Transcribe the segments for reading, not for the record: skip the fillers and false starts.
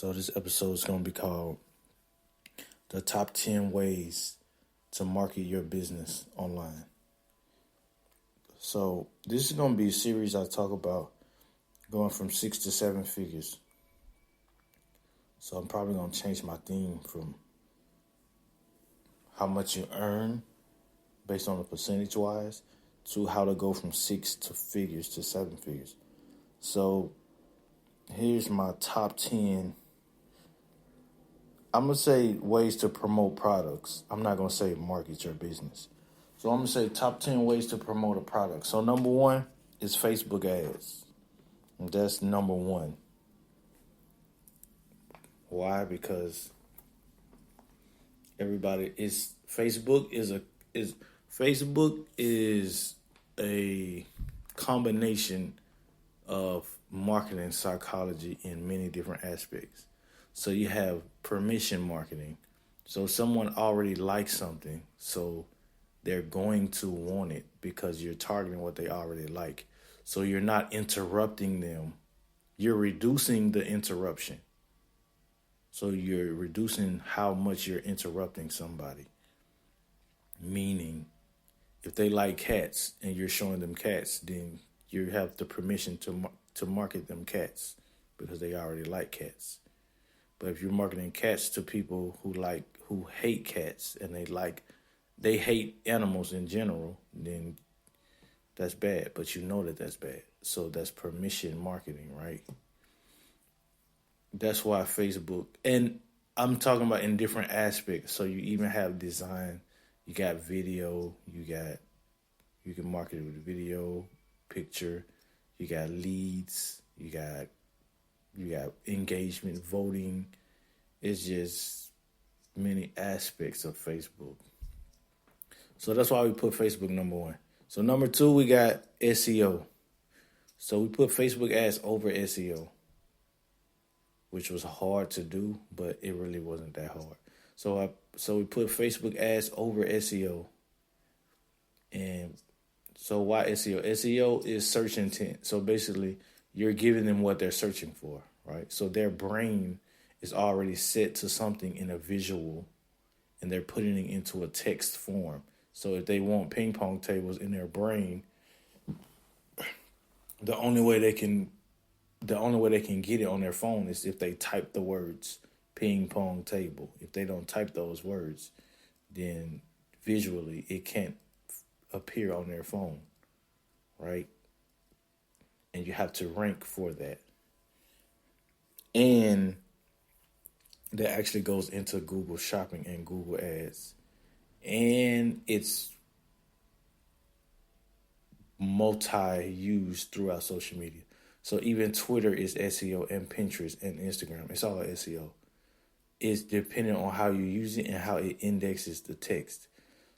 So this episode is going to be called The Top 10 Ways to Market Your Business Online. So this is going to be a series I talk about going from 6 to 7 figures. So I'm probably going to change my theme from how much you earn based on the percentage wise to how to go from 6 to figures to 7 figures. So here's my top 10. I'm going to say ways to promote products. I'm not going to say market your business. So I'm going to say top 10 ways to promote a product. So number 1 is Facebook ads. And that's number 1. Why? Because Facebook is a combination of marketing psychology in many different aspects. So you have permission marketing. So someone already likes something, so they're going to want it because you're targeting what they already like. So you're not interrupting them. You're reducing the interruption. So you're reducing how much you're interrupting somebody. Meaning, if they like cats and you're showing them cats, then you have the permission to market them cats because they already like cats. But if you're marketing cats to people who hate cats and they hate animals in general, then that's bad. But you know that that's bad. So that's permission marketing, right? That's why Facebook, and I'm talking about in different aspects. So you even have design, you got video, you can market it with video, picture, you got leads, you got engagement, voting. It's just many aspects of Facebook. So that's why we put Facebook number 1. So number 2, we got SEO. So we put Facebook ads over SEO, which was hard to do, but it really wasn't that hard. So we put Facebook ads over SEO. And so why SEO? SEO is search intent. So basically, you're giving them what they're searching for, right? So their brain is already set to something in a visual, and they're putting it into a text form. So if they want ping pong tables in their brain, the only way they can get it on their phone is if they type the words ping pong table. If they don't type those words, then visually it can't appear on their phone, right? And you have to rank for that. And that actually goes into Google Shopping and Google Ads. And it's multi-used throughout social media. So even Twitter is SEO, and Pinterest and Instagram. It's all SEO. It's dependent on how you use it and how it indexes the text.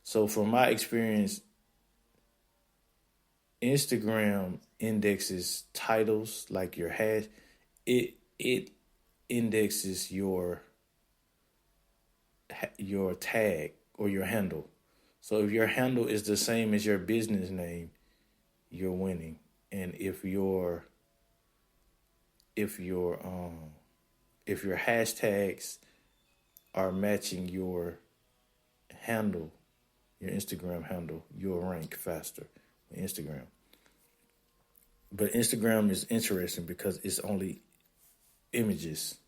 So from my experience, Instagram indexes titles like your hash. It indexes your tag or your handle. So if your handle is the same as your business name, you're winning. And if your hashtags are matching your handle, your Instagram handle, you'll rank faster with Instagram. But Instagram is interesting because it's only images.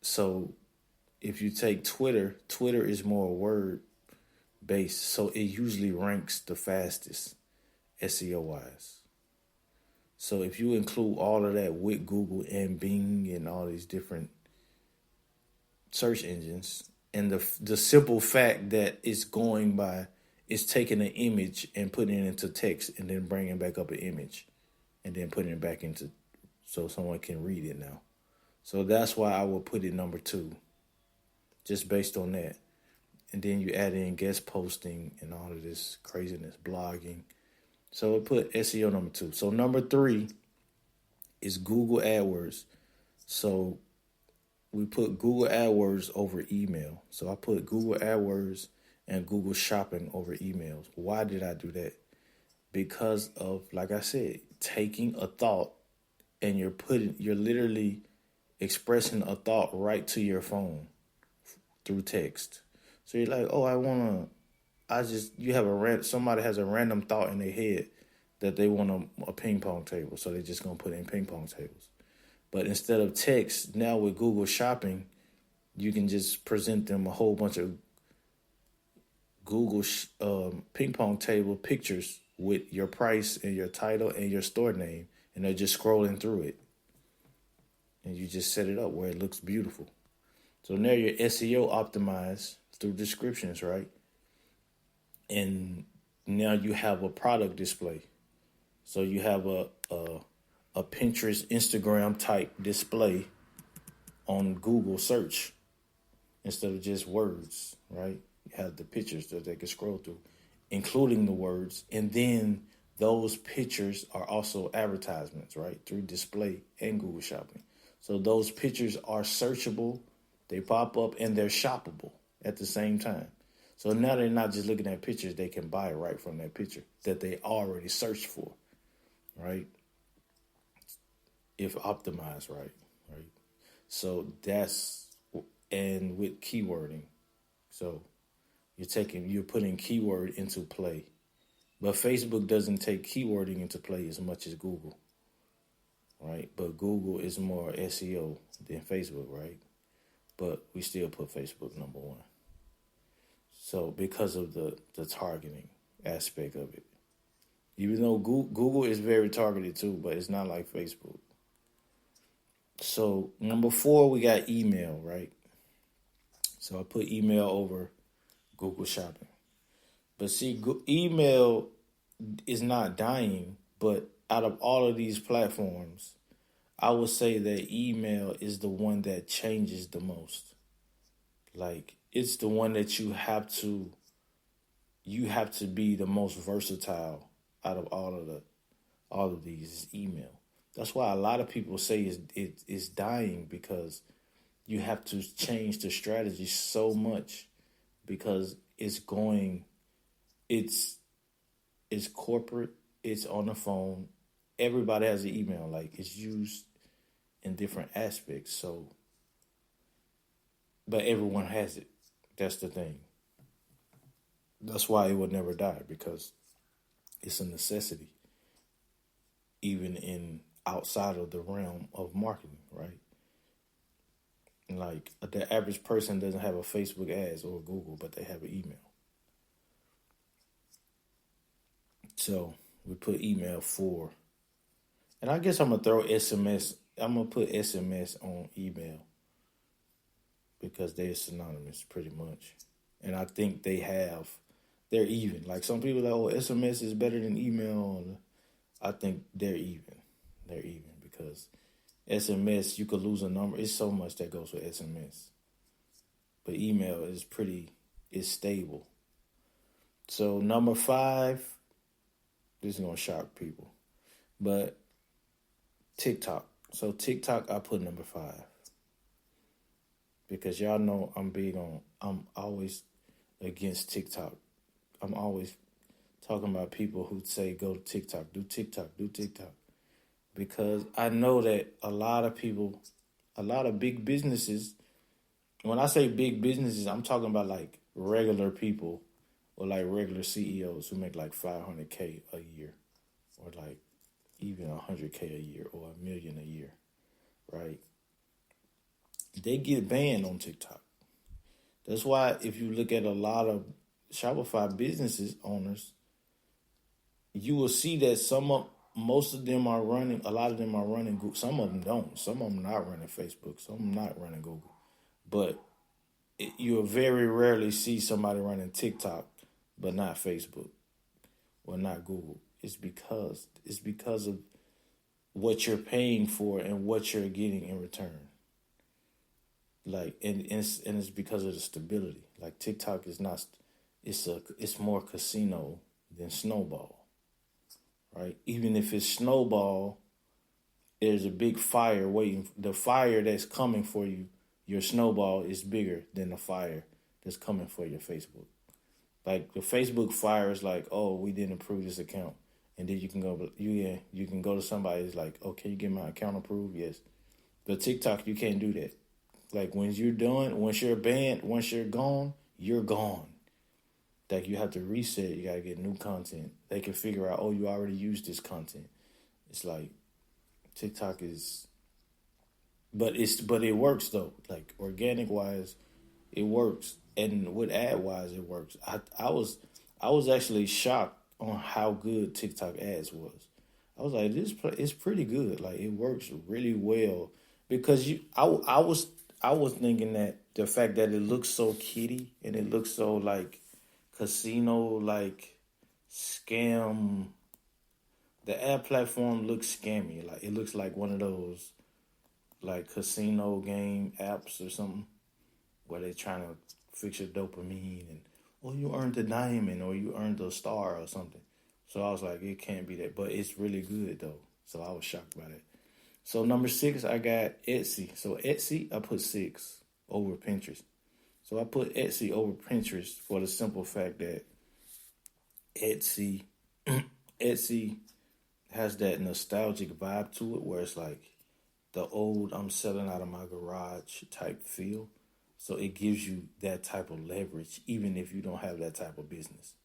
So if you take Twitter is more word based, so it usually ranks the fastest SEO wise. So if you include all of that with Google and Bing and all these different search engines, and the simple fact that it's taking an image and putting it into text and then bringing back up an image and then putting it back into so someone can read it now. So that's why I will put it number 2, just based on that. And then you add in guest posting and all of this craziness, blogging. So I put SEO number 2. So number 3 is Google AdWords. So we put Google AdWords over email. So I put Google AdWords and Google Shopping over emails. Why did I do that? Because of, like I said, taking a thought and you're literally expressing a thought right to your phone through text. So you're like, oh, you have somebody has a random thought in their head that they want a ping pong table. So they're just going to put in ping pong tables. But instead of text, now with Google Shopping, you can just present them a whole bunch of Google ping pong table pictures with your price and your title and your store name, and they're just scrolling through it. And you just set it up where it looks beautiful. So now you're SEO optimized through descriptions, right? And now you have a product display. So you have a Pinterest, Instagram type display on Google search instead of just words, right? You have the pictures that they can scroll through, including the words. And then those pictures are also advertisements, right? Through display and Google Shopping. So those pictures are searchable, they pop up, and they're shoppable at the same time. So now they're not just looking at pictures, they can buy right from that picture that they already searched for, right? If optimized right? So and with keywording. So you're putting keyword into play. But Facebook doesn't take keywording into play as much as Google, right? But Google is more SEO than Facebook, right? But we still put Facebook number one. So because of the targeting aspect of it. Even though Google is very targeted too, but it's not like Facebook. So number 4, we got email, right? So I put email over Google Shopping. But see, email is not dying, but out of all of these platforms, I would say that email is the one that changes the most. Like, it's the one that you have to be the most versatile out of all of these is email. That's why a lot of people say it's dying, because you have to change the strategy so much, because it's corporate, it's on the phone. Everybody has an email, like it's used in different aspects. So, but everyone has it. That's the thing. That's why it will never die, because it's a necessity, even in outside of the realm of marketing, right? Like the average person doesn't have a Facebook ads or Google, but they have an email. So we put email 4. And I guess I'm going to throw SMS. I'm going to put SMS on email because they're synonymous pretty much. And I think they're even. Like some people are like, oh, SMS is better than email. I think they're even. They're even because SMS, you could lose a number. It's so much that goes with SMS. But email is stable. So number 5, this is going to shock people. But TikTok. So TikTok, I put number 5. Because y'all know I'm always against TikTok. I'm always talking about people who say, go to TikTok, do TikTok. Because I know that a lot of people, a lot of big businesses, when I say big businesses, I'm talking about like regular people or like regular CEOs who make like $500K a year or like even $100K a year or $1 million a year, right? They get banned on TikTok. That's why if you look at a lot of Shopify businesses owners, you will see that most of them are running, a lot of them are running Google. Some of them don't. Some of them not running Facebook. Some of them not running Google. But you'll very rarely see somebody running TikTok, but not Facebook or not Google. It's because of what you're paying for and what you're getting in return. Like, and it's because of the stability. Like TikTok is not, it's more casino than snowball. Right? Even if it's snowball, there's a big fire waiting. The fire that's coming for you, your snowball is bigger than the fire that's coming for your Facebook. Like the Facebook fire is like, oh, we didn't approve this account. And then you can go to somebody who's like, oh, can you get my account approved? Yes. But TikTok, you can't do that. Like when you're done, once you're banned, once you're gone, you're gone. Like you have to reset. You gotta get new content. They can figure out, oh, you already used this content. It's like TikTok is, but it works though. Like organic wise, it works, and with ad wise, it works. I was actually shocked on how good TikTok ads was. I was like, it's pretty good. Like it works really well because I was thinking that the fact that it looks so kiddie and it looks so like casino like scam. The ad platform looks scammy. Like it looks like one of those like casino game apps or something where they're trying to fix your dopamine and oh you earned a diamond or you earned a star or something. So I was like, it can't be that, but it's really good though. So I was shocked by that. So number 6, I got Etsy. So Etsy, I put 6 over Pinterest. So I put Etsy over Pinterest for the simple fact that Etsy, Etsy has that nostalgic vibe to it where it's like the old I'm selling out of my garage type feel. So it gives you that type of leverage, even if you don't have that type of business.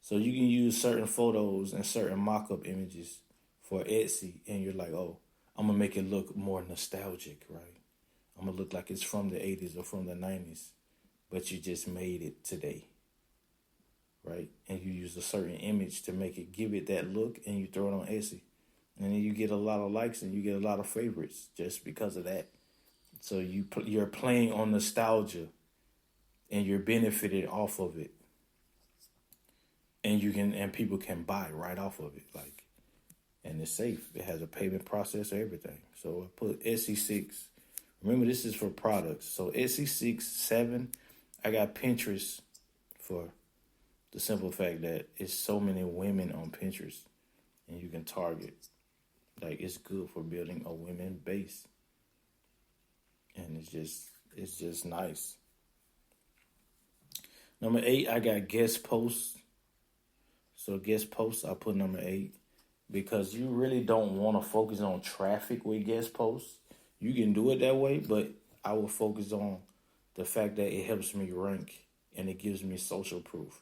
So you can use certain photos and certain mock-up images for Etsy, and you're like, oh, I'm gonna make it look more nostalgic, right? I'm gonna look like it's from the 80s or from the 90s, but you just made it today, right? And you use a certain image to make it give it that look, and you throw it on Etsy, and then you get a lot of likes and you get a lot of favorites just because of that. So you're playing on nostalgia, and you're benefited off of it, and people can buy right off of it, like, and it's safe. It has a payment process or everything. So I put Etsy 6. Remember, this is for products. So Etsy 6, 7. I got Pinterest for the simple fact that it's so many women on Pinterest, and you can target. Like it's good for building a women base, and it's just nice. Number 8, I got guest posts. So guest posts, I put number 8 because you really don't want to focus on traffic with guest posts. You can do it that way, but I will focus on the fact that it helps me rank and it gives me social proof.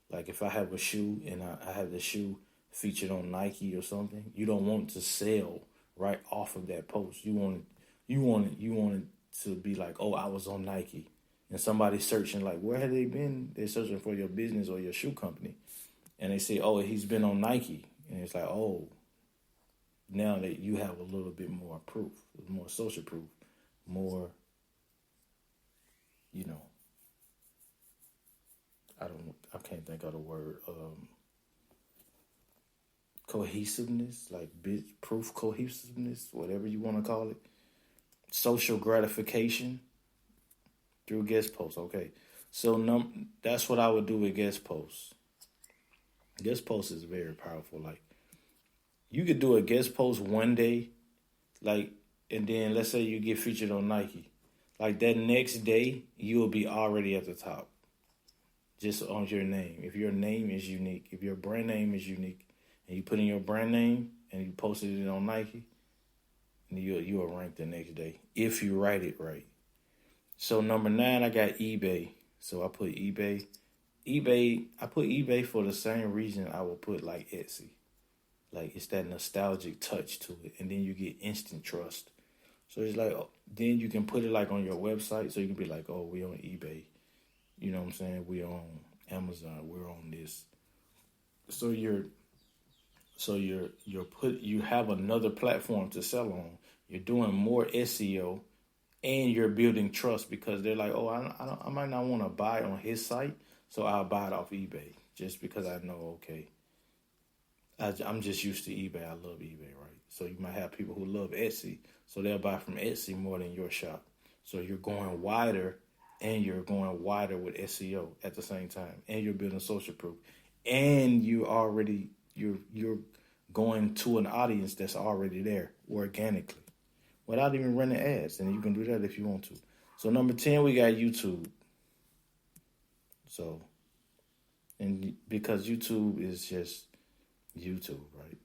Like if I have a shoe and I have the shoe featured on Nike or something, you don't want to sell right off of that post. You want it to be like, oh, I was on Nike. And somebody's searching like, where have they been? They're searching for your business or your shoe company. And they say, oh, he's been on Nike. And it's like, oh, now that you have a little bit more proof, more social proof, more, you know, I can't think of the word, cohesiveness, like proof cohesiveness, whatever you want to call it. Social gratification through guest posts. Okay. So that's what I would do with guest posts. Guest post is very powerful. Like you could do a guest post one day, like, and then let's say you get featured on Nike. Like that next day, you will be already at the top. Just on your name. If your name is unique, if your brand name is unique, and you put in your brand name and you posted it on Nike, you will rank the next day if you write it right. So number 9, I got eBay. So I put eBay. I put eBay for the same reason I would put like Etsy. Like it's that nostalgic touch to it, and then you get instant trust. So it's like then you can put it like on your website, so you can be like, oh, we on eBay. You know what I'm saying? We're on Amazon. We're on this. So you have another platform to sell on. You're doing more SEO, and you're building trust because they're like, oh, I might not want to buy on his site, so I'll buy it off eBay just because I know, okay, I'm just used to eBay. I love eBay, right? So you might have people who love Etsy, so they'll buy from Etsy more than your shop. So you're going wider, and you're going wider with SEO at the same time, and you're building social proof, and you're going to an audience that's already there organically without even running ads, and you can do that if you want to. So number 10, we got YouTube. So, and because YouTube is just YouTube, right?